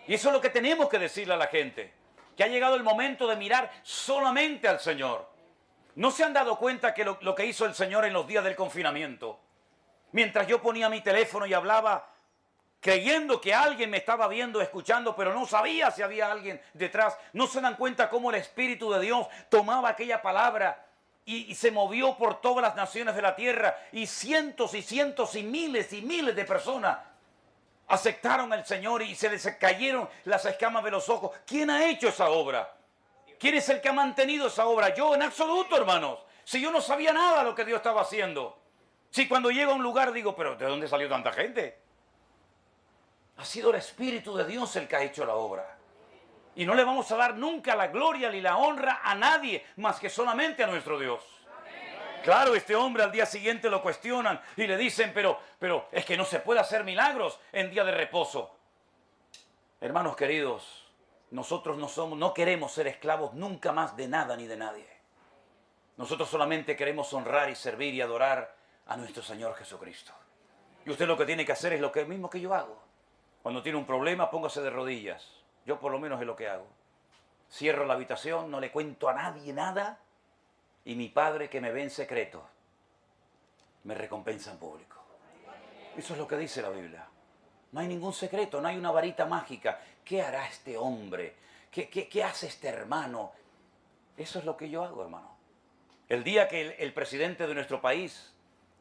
Y eso es lo que tenemos que decirle a la gente. que ha llegado el momento de mirar solamente al Señor. ¿No se han dado cuenta que lo que hizo el Señor en los días del confinamiento? Mientras yo ponía mi teléfono y hablaba, creyendo que alguien me estaba viendo, escuchando, pero no sabía si había alguien detrás. ¿No se dan cuenta cómo el Espíritu de Dios tomaba aquella palabra y se movió por todas las naciones de la tierra? Y cientos y miles de personas aceptaron al Señor y se les cayeron las escamas de los ojos. ¿Quién ha hecho esa obra? ¿Quién es el que ha mantenido esa obra? Yo, en absoluto, hermanos. Si yo no sabía nada de lo que Dios estaba haciendo. Si cuando llego a un lugar digo, pero ¿de dónde salió tanta gente? Ha sido el Espíritu de Dios el que ha hecho la obra. Y no le vamos a dar nunca la gloria ni la honra a nadie más que solamente a nuestro Dios. Claro, este hombre al día siguiente lo cuestionan y le dicen, pero es que no se puede hacer milagros en día de reposo. Hermanos queridos, nosotros no queremos ser esclavos nunca más de nada ni de nadie. Nosotros solamente queremos honrar y servir y adorar a nuestro Señor Jesucristo. Y usted lo que tiene que hacer es lo mismo que yo hago. Cuando tiene un problema, póngase de rodillas. Yo por lo menos es lo que hago. Cierro la habitación, no le cuento a nadie nada. Y mi Padre que me ve en secreto, me recompensa en público. Eso es lo que dice la Biblia. No hay ningún secreto, no hay una varita mágica. ¿Qué hará este hombre? ¿Qué hace este hermano? Eso es lo que yo hago, hermano. El día que el presidente de nuestro país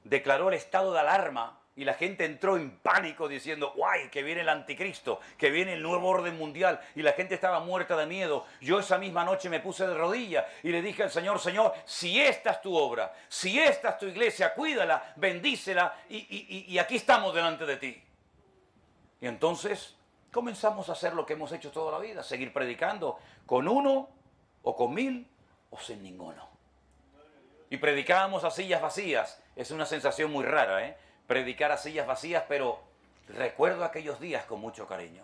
declaró el estado de alarma y la gente entró en pánico diciendo, ¡guay! Que viene el anticristo, que viene el nuevo orden mundial, y la gente estaba muerta de miedo. Yo esa misma noche me puse de rodillas y le dije al Señor, Señor, si esta es tu obra, si esta es tu iglesia, cuídala, bendícela y aquí estamos delante de ti. Y entonces comenzamos a hacer lo que hemos hecho toda la vida, seguir predicando con uno o con 1000 o sin ninguno. Y predicábamos a sillas vacías. Es una sensación muy rara, ¿eh? Predicar a sillas vacías, pero recuerdo aquellos días con mucho cariño.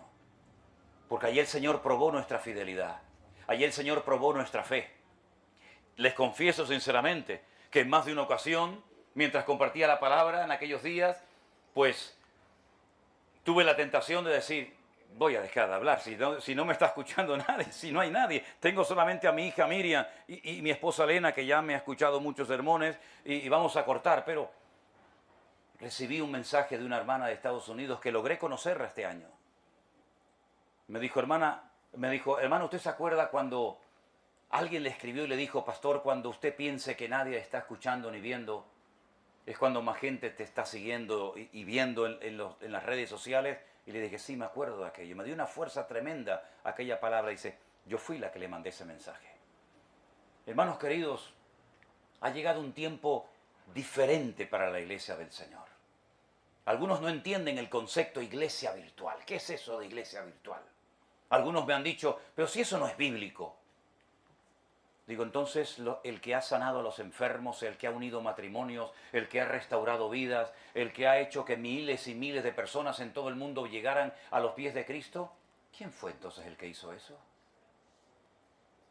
Porque allí el Señor probó nuestra fidelidad. Allí el Señor probó nuestra fe. Les confieso sinceramente que en más de una ocasión, mientras compartía la palabra en aquellos días, pues tuve la tentación de decir, voy a dejar de hablar, si no me está escuchando nadie, si no hay nadie. Tengo solamente a mi hija Miriam y mi esposa Elena, que ya me ha escuchado muchos sermones, y vamos a cortar, pero recibí un mensaje de una hermana de Estados Unidos que logré conocerla este año. Me dijo, hermano, ¿usted se acuerda cuando alguien le escribió y le dijo, pastor, cuando usted piense que nadie está escuchando ni viendo, es cuando más gente te está siguiendo y viendo en las redes sociales? Y le dije, sí, me acuerdo de aquello. Me dio una fuerza tremenda aquella palabra. Dice, yo fui la que le mandé ese mensaje. Hermanos queridos, ha llegado un tiempo diferente para la iglesia del Señor. Algunos no entienden el concepto iglesia virtual. ¿Qué es eso de iglesia virtual? Algunos me han dicho, pero si eso no es bíblico. Digo, entonces el que ha sanado a los enfermos, el que ha unido matrimonios, el que ha restaurado vidas, el que ha hecho que miles y miles de personas en todo el mundo llegaran a los pies de Cristo, ¿quién fue entonces el que hizo eso?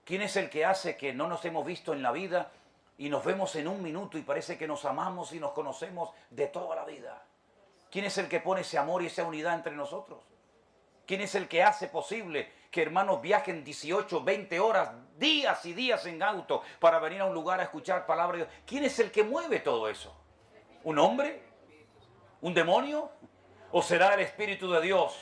¿Quién es el que hace que no nos hemos visto en la vida y nos vemos en un minuto y parece que nos amamos y nos conocemos de toda la vida? ¿Quién es el que pone ese amor y esa unidad entre nosotros? ¿Quién es el que hace posible que hermanos viajen 18, 20 horas, días y días en auto para venir a un lugar a escuchar palabra de Dios? ¿Quién es el que mueve todo eso? ¿Un hombre? ¿Un demonio? ¿O será el Espíritu de Dios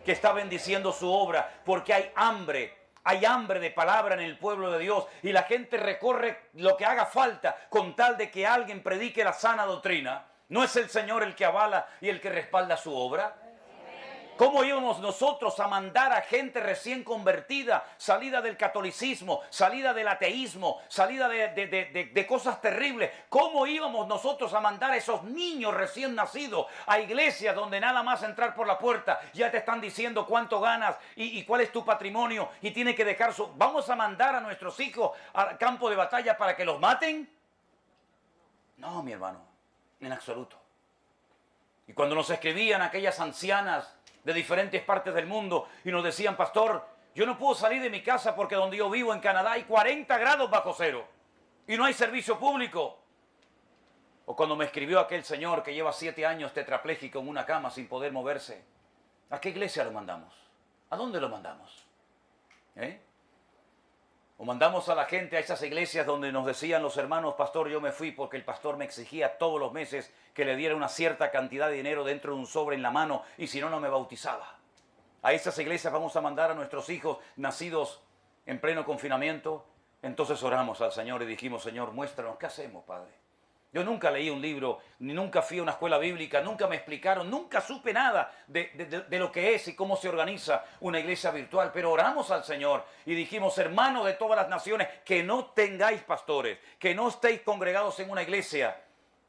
que está bendiciendo su obra? Porque hay hambre de palabra en el pueblo de Dios y la gente recorre lo que haga falta con tal de que alguien predique la sana doctrina. ¿No es el Señor el que avala y el que respalda su obra? ¿Cómo íbamos nosotros a mandar a gente recién convertida, salida del catolicismo, salida del ateísmo, salida de cosas terribles? ¿Cómo íbamos nosotros a mandar a esos niños recién nacidos a iglesias donde nada más entrar por la puerta ya te están diciendo cuánto ganas y cuál es tu patrimonio y tiene que dejar su... ¿Vamos a mandar a nuestros hijos al campo de batalla para que los maten? No, mi hermano, en absoluto. Y cuando nos escribían aquellas ancianas de diferentes partes del mundo y nos decían, pastor, yo no puedo salir de mi casa porque donde yo vivo en Canadá hay 40 grados bajo cero y no hay servicio público. O cuando me escribió aquel señor que lleva 7 años tetrapléjico en una cama sin poder moverse, ¿a qué iglesia lo mandamos? ¿A dónde lo mandamos? O mandamos a la gente a esas iglesias donde nos decían los hermanos, pastor, yo me fui porque el pastor me exigía todos los meses que le diera una cierta cantidad de dinero dentro de un sobre en la mano y si no, no me bautizaba. A esas iglesias vamos a mandar a nuestros hijos nacidos en pleno confinamiento. Entonces oramos al Señor y dijimos, Señor, muéstranos, ¿qué hacemos, Padre? Yo nunca leí un libro, ni nunca fui a una escuela bíblica, nunca me explicaron, nunca supe nada de lo que es y cómo se organiza una iglesia virtual. Pero oramos al Señor y dijimos, hermanos de todas las naciones, que no tengáis pastores, que no estéis congregados en una iglesia.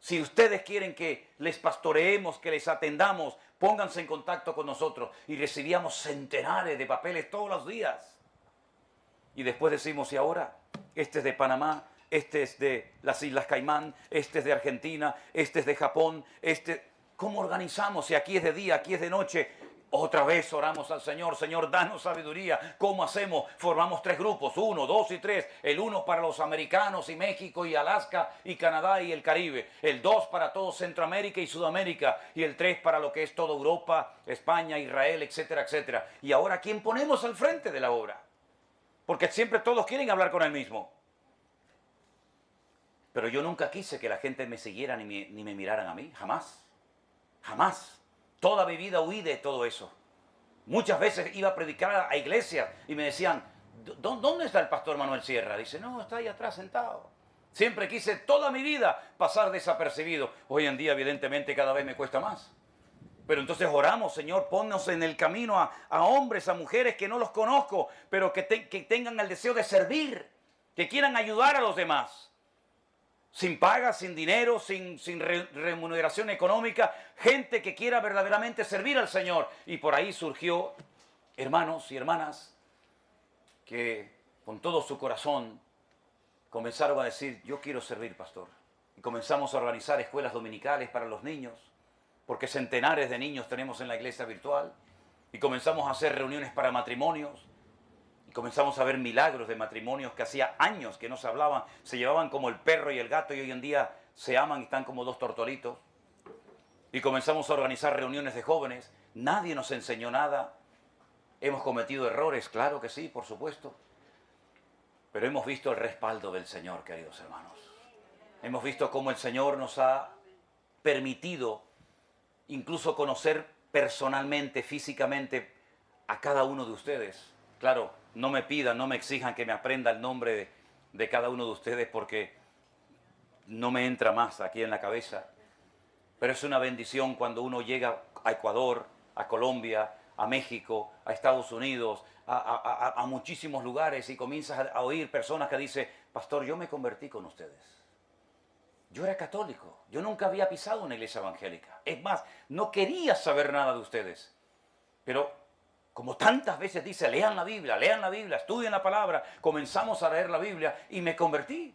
Si ustedes quieren que les pastoreemos, que les atendamos, pónganse en contacto con nosotros. Y recibíamos centenares de papeles todos los días. Y después decimos, ¿y ahora? Este es de Panamá. Este es de las Islas Caimán, este es de Argentina, este es de Japón, ¿Cómo organizamos? Si aquí es de día, aquí es de noche. Otra vez oramos al Señor, Señor, danos sabiduría. ¿Cómo hacemos? Formamos 3 grupos, 1, 2 y 3. El 1 para los americanos y México y Alaska y Canadá y el Caribe. El 2 para todo Centroamérica y Sudamérica. Y el 3 para lo que es toda Europa, España, Israel, etcétera, etcétera. Y ahora, ¿quién ponemos al frente de la obra? Porque siempre todos quieren hablar con el mismo. Pero yo nunca quise que la gente me siguiera ni me miraran a mí. Jamás. Jamás. Toda mi vida huí de todo eso. Muchas veces iba a predicar a iglesias y me decían, ¿dónde está el pastor Manuel Sierra? Dice, no, está ahí atrás sentado. Siempre quise toda mi vida pasar desapercibido. Hoy en día, evidentemente, cada vez me cuesta más. Pero entonces oramos, Señor, ponnos en el camino a hombres, a mujeres que no los conozco, pero que tengan el deseo de servir, que quieran ayudar a los demás. Sin paga, sin dinero, sin remuneración económica, gente que quiera verdaderamente servir al Señor. Y por ahí surgió hermanos y hermanas que con todo su corazón comenzaron a decir, yo quiero servir, pastor. Y comenzamos a organizar escuelas dominicales para los niños, porque centenares de niños tenemos en la iglesia virtual. Y comenzamos a hacer reuniones para matrimonios. Y comenzamos a ver milagros de matrimonios que hacía años que no se hablaban, se llevaban como el perro y el gato y hoy en día se aman y están como 2 tortolitos. Y comenzamos a organizar reuniones de jóvenes, nadie nos enseñó nada. Hemos cometido errores, claro que sí, por supuesto. Pero hemos visto el respaldo del Señor, queridos hermanos. Hemos visto cómo el Señor nos ha permitido incluso conocer personalmente, físicamente a cada uno de ustedes. Claro, no me pidan, no me exijan que me aprenda el nombre de cada uno de ustedes porque no me entra más aquí en la cabeza. Pero es una bendición cuando uno llega a Ecuador, a Colombia, a México, a Estados Unidos, a muchísimos lugares y comienzas a oír personas que dicen, pastor, yo me convertí con ustedes. Yo era católico, yo nunca había pisado una iglesia evangélica. Es más, no quería saber nada de ustedes. Pero como tantas veces dice, lean la Biblia, estudien la palabra. Comenzamos a leer la Biblia y me convertí.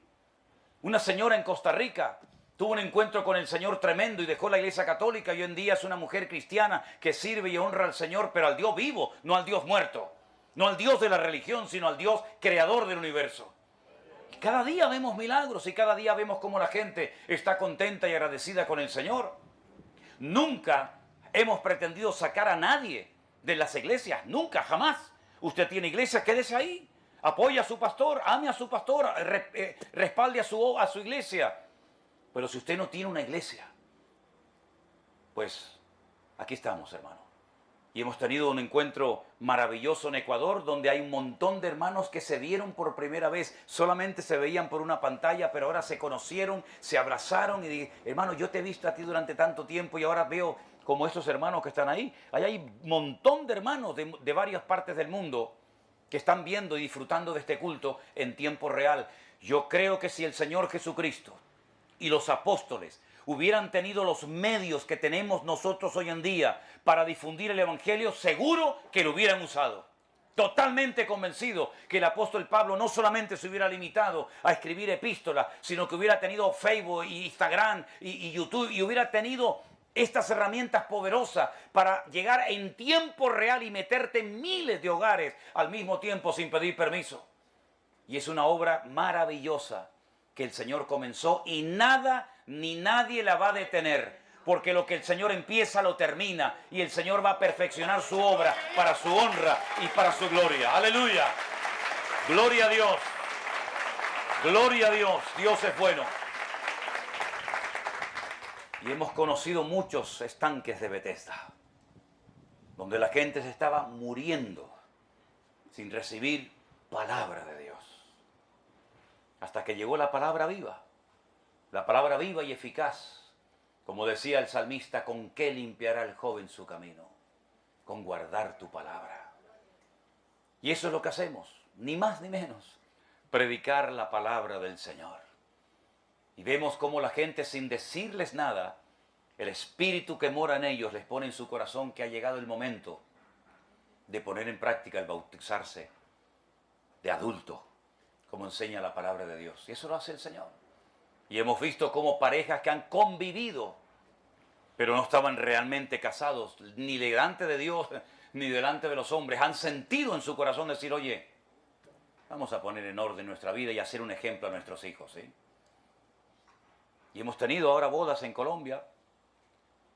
Una señora en Costa Rica tuvo un encuentro con el Señor tremendo y dejó la iglesia católica y hoy en día es una mujer cristiana que sirve y honra al Señor, pero al Dios vivo, no al Dios muerto. No al Dios de la religión, sino al Dios creador del universo. Y cada día vemos milagros y cada día vemos cómo la gente está contenta y agradecida con el Señor. Nunca hemos pretendido sacar a nadie de las iglesias, nunca, jamás. Usted tiene iglesia, quédese ahí, apoya a su pastor, ame a su pastor, respalde a su iglesia. Pero si usted no tiene una iglesia, pues aquí estamos, hermano. Y hemos tenido un encuentro maravilloso en Ecuador, donde hay un montón de hermanos que se vieron por primera vez. Solamente se veían por una pantalla, pero ahora se conocieron, se abrazaron y dije, hermano, yo te he visto a ti durante tanto tiempo y ahora veo como estos hermanos que están ahí. Ahí hay un montón de hermanos de varias partes del mundo que están viendo y disfrutando de este culto en tiempo real. Yo creo que si el Señor Jesucristo y los apóstoles hubieran tenido los medios que tenemos nosotros hoy en día para difundir el Evangelio, seguro que lo hubieran usado. Totalmente convencido que el apóstol Pablo no solamente se hubiera limitado a escribir epístolas, sino que hubiera tenido Facebook y Instagram y YouTube y hubiera tenido estas herramientas poderosas para llegar en tiempo real y meterte en miles de hogares al mismo tiempo sin pedir permiso. Y es una obra maravillosa que el Señor comenzó y nada ni nadie la va a detener, porque lo que el Señor empieza lo termina y el Señor va a perfeccionar su obra para su honra y para su gloria. ¡Aleluya! ¡Gloria a Dios! Gloria a Dios, Dios es bueno. Y hemos conocido muchos estanques de Bethesda, donde la gente se estaba muriendo sin recibir palabra de Dios. Hasta que llegó la palabra viva y eficaz. Como decía el salmista, ¿con qué limpiará el joven su camino? Con guardar tu palabra. Y eso es lo que hacemos, ni más ni menos, predicar la palabra del Señor. Y vemos cómo la gente, sin decirles nada, el Espíritu que mora en ellos les pone en su corazón que ha llegado el momento de poner en práctica el bautizarse de adulto, como enseña la palabra de Dios. Y eso lo hace el Señor. Y hemos visto cómo parejas que han convivido, pero no estaban realmente casados, ni delante de Dios, ni delante de los hombres, han sentido en su corazón decir, oye, vamos a poner en orden nuestra vida y hacer un ejemplo a nuestros hijos, ¿sí? Y hemos tenido ahora bodas en Colombia,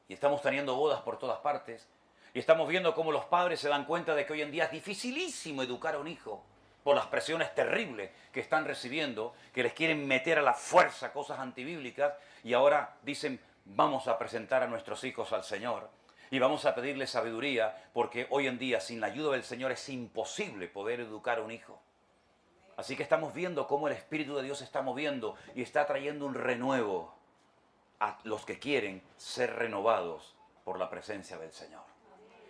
y estamos teniendo bodas por todas partes, y estamos viendo cómo los padres se dan cuenta de que hoy en día es dificilísimo educar a un hijo, por las presiones terribles que están recibiendo, que les quieren meter a la fuerza cosas antibíblicas, y ahora dicen, vamos a presentar a nuestros hijos al Señor, y vamos a pedirle sabiduría, porque hoy en día, sin la ayuda del Señor, es imposible poder educar a un hijo. Así que estamos viendo cómo el Espíritu de Dios se está moviendo, y está trayendo un renuevo a los que quieren ser renovados por la presencia del Señor.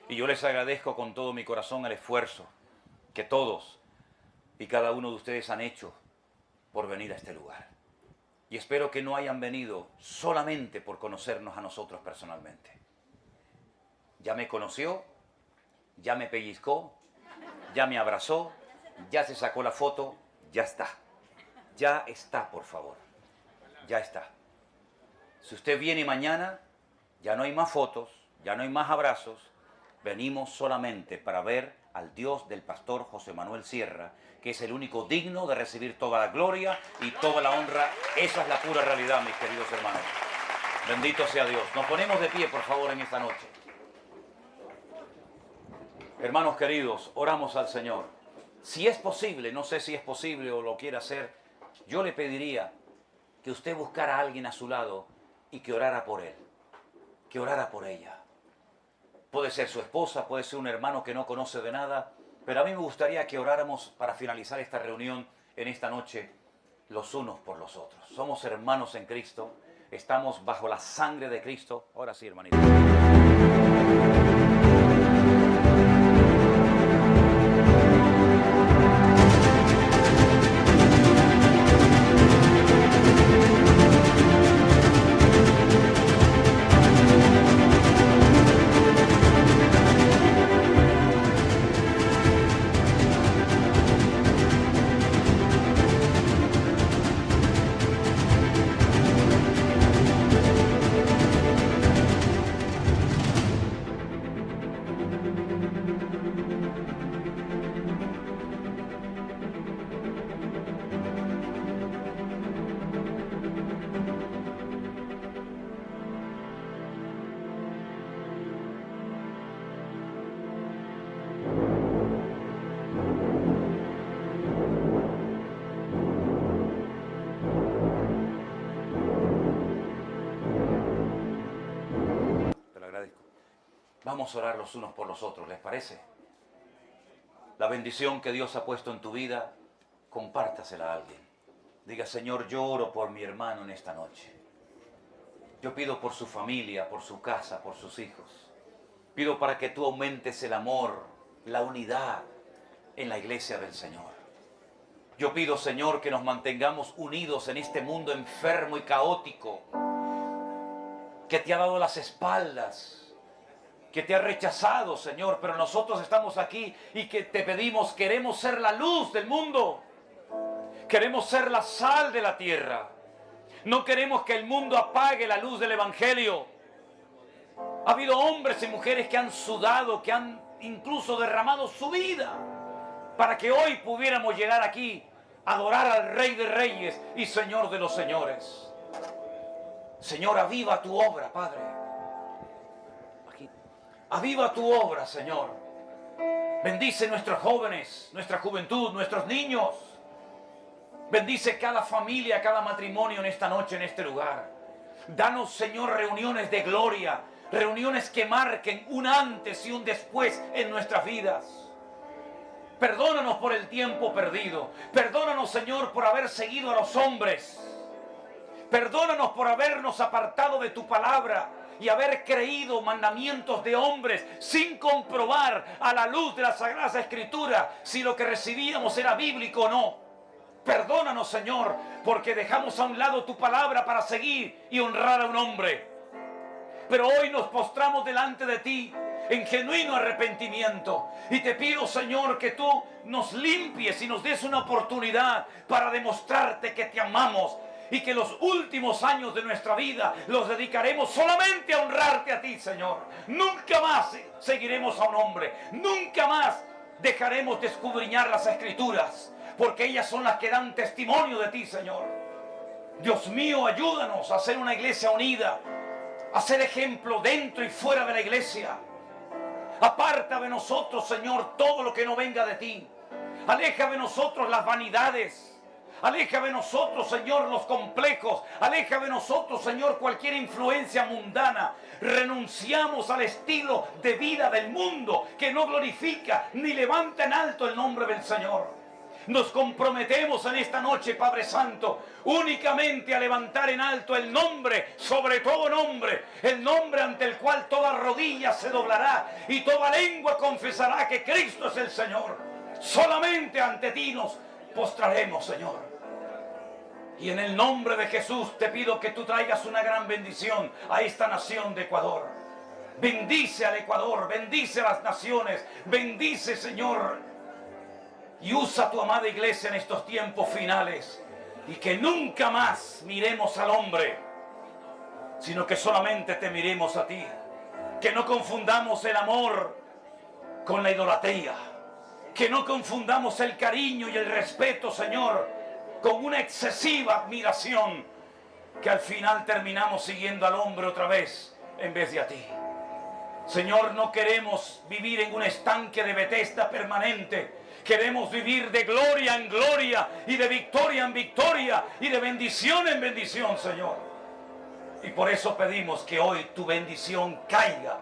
Y yo les agradezco con todo mi corazón el esfuerzo que todos y cada uno de ustedes han hecho por venir a este lugar. Y espero que no hayan venido solamente por conocernos a nosotros personalmente. Ya me conoció, ya me pellizcó, ya me abrazó, ya se sacó la foto, ya está. Ya está, por favor. Ya está. Si usted viene mañana, ya no hay más fotos, ya no hay más abrazos. Venimos solamente para ver al Dios del pastor José Manuel Sierra, que es el único digno de recibir toda la gloria y toda la honra. Esa es la pura realidad, mis queridos hermanos. Bendito sea Dios. Nos ponemos de pie, por favor, en esta noche. Hermanos queridos, oramos al Señor. Si es posible, no sé si es posible o lo quiere hacer, yo le pediría que usted buscara a alguien a su lado y que orara por él, que orara por ella. Puede ser su esposa, puede ser un hermano que no conoce de nada, pero a mí me gustaría que oráramos para finalizar esta reunión en esta noche los unos por los otros. Somos hermanos en Cristo, estamos bajo la sangre de Cristo. Ahora sí, hermanito. Vamos a orar los unos por los otros, ¿les parece? La bendición que Dios ha puesto en tu vida, compártasela a alguien. Diga, Señor, yo oro por mi hermano en esta noche. Yo pido por su familia, por su casa, por sus hijos. Pido para que tú aumentes el amor, la unidad en la iglesia del Señor. Yo pido, Señor, que nos mantengamos unidos en este mundo enfermo y caótico, que te ha dado las espaldas, que te ha rechazado, Señor, pero nosotros estamos aquí y que te pedimos, queremos ser la luz del mundo, queremos ser la sal de la tierra, no queremos que el mundo apague la luz del Evangelio. Ha habido hombres y mujeres que han sudado, que han incluso derramado su vida para que hoy pudiéramos llegar aquí a adorar al Rey de Reyes y Señor de los Señores. Señor, aviva tu obra, Padre. Aviva tu obra, Señor. Bendice nuestros jóvenes, nuestra juventud, nuestros niños. Bendice cada familia, cada matrimonio en esta noche, en este lugar. Danos, Señor, reuniones de gloria, reuniones que marquen un antes y un después en nuestras vidas. Perdónanos por el tiempo perdido. Perdónanos, Señor, por haber seguido a los hombres. Perdónanos por habernos apartado de tu palabra y haber creído mandamientos de hombres sin comprobar a la luz de la Sagrada Escritura si lo que recibíamos era bíblico o no. Perdónanos, Señor, porque dejamos a un lado tu palabra para seguir y honrar a un hombre. Pero hoy nos postramos delante de ti en genuino arrepentimiento. Y te pido, Señor, que tú nos limpies y nos des una oportunidad para demostrarte que te amamos. Y que los últimos años de nuestra vida los dedicaremos solamente a honrarte a ti, Señor. Nunca más seguiremos a un hombre. Nunca más dejaremos de escudriñar las Escrituras. Porque ellas son las que dan testimonio de ti, Señor. Dios mío, ayúdanos a ser una iglesia unida. A ser ejemplo dentro y fuera de la iglesia. Aparta de nosotros, Señor, todo lo que no venga de ti. Aleja de nosotros las vanidades. Aleja de nosotros, Señor, los complejos. Aleja de nosotros, Señor, cualquier influencia mundana. Renunciamos al estilo de vida del mundo que no glorifica ni levanta en alto el nombre del Señor. Nos comprometemos en esta noche, Padre Santo, únicamente a levantar en alto el nombre, sobre todo nombre, el nombre ante el cual toda rodilla se doblará y toda lengua confesará que Cristo es el Señor. Solamente ante ti nos postraremos, Señor. Y en el nombre de Jesús te pido que tú traigas una gran bendición a esta nación de Ecuador. Bendice al Ecuador, bendice a las naciones, bendice, Señor. Y usa tu amada iglesia en estos tiempos finales. Y que nunca más miremos al hombre, sino que solamente te miremos a ti. Que no confundamos el amor con la idolatría. Que no confundamos el cariño y el respeto, Señor, con una excesiva admiración, que al final terminamos siguiendo al hombre otra vez en vez de a ti. Señor, no queremos vivir en un estanque de Betesda permanente. Queremos vivir de gloria en gloria y de victoria en victoria y de bendición en bendición, Señor. Y por eso pedimos que hoy tu bendición caiga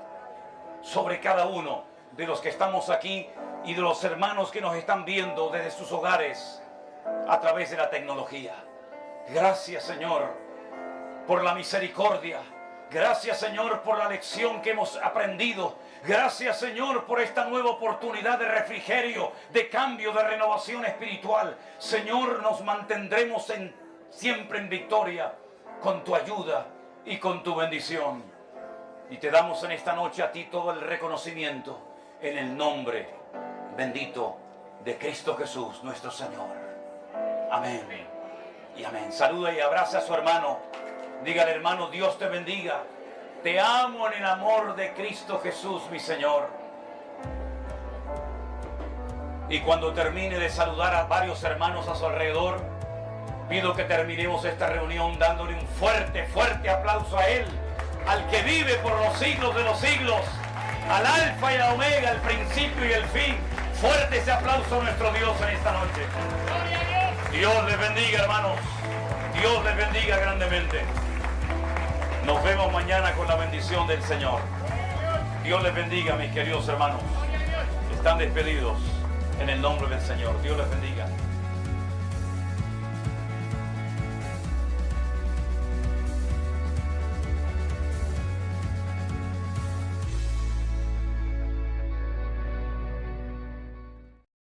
sobre cada uno de los que estamos aquí y de los hermanos que nos están viendo desde sus hogares a través de la tecnología. Gracias, Señor, por la misericordia. Gracias, Señor, por la lección que hemos aprendido. Gracias, Señor, por esta nueva oportunidad de refrigerio, de cambio, de renovación espiritual. Señor, nos mantendremos siempre en victoria con tu ayuda y con tu bendición. Y te damos en esta noche a ti todo el reconocimiento en el nombre bendito de Cristo Jesús, nuestro Señor. Amén y amén. Saluda y abraza a su hermano. Dígale, hermano, Dios te bendiga. Te amo en el amor de Cristo Jesús, mi Señor. Y cuando termine de saludar a varios hermanos a su alrededor, pido que terminemos esta reunión dándole un fuerte, fuerte aplauso a Él, al que vive por los siglos de los siglos, al Alfa y la Omega, el principio y el fin. Fuerte ese aplauso a nuestro Dios en esta noche. Dios les bendiga, hermanos. Dios les bendiga grandemente. Nos vemos mañana con la bendición del Señor. Dios les bendiga, mis queridos hermanos. Están despedidos en el nombre del Señor. Dios les bendiga.